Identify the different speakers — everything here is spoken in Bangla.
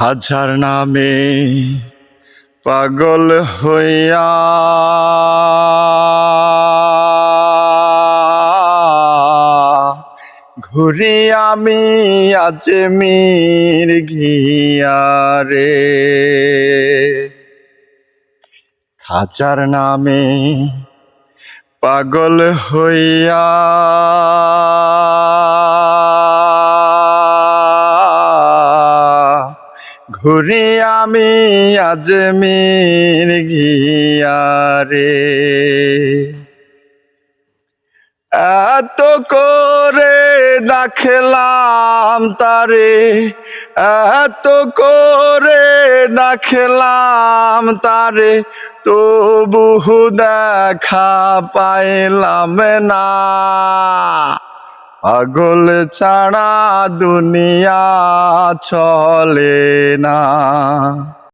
Speaker 1: হাজার নামে পাগল হইয়া ঘুরি আমি আজমির গিয়া রে। হাজার নামে পাগল হইয়া ঘুরি আমি আজমির গিয়া রে। এত করে ডাকলাম তারে, এত করে ডাকলাম তারে, তবু দেখা পাইলাম না। পাগল ছাড়া দুনিয়া চলে না।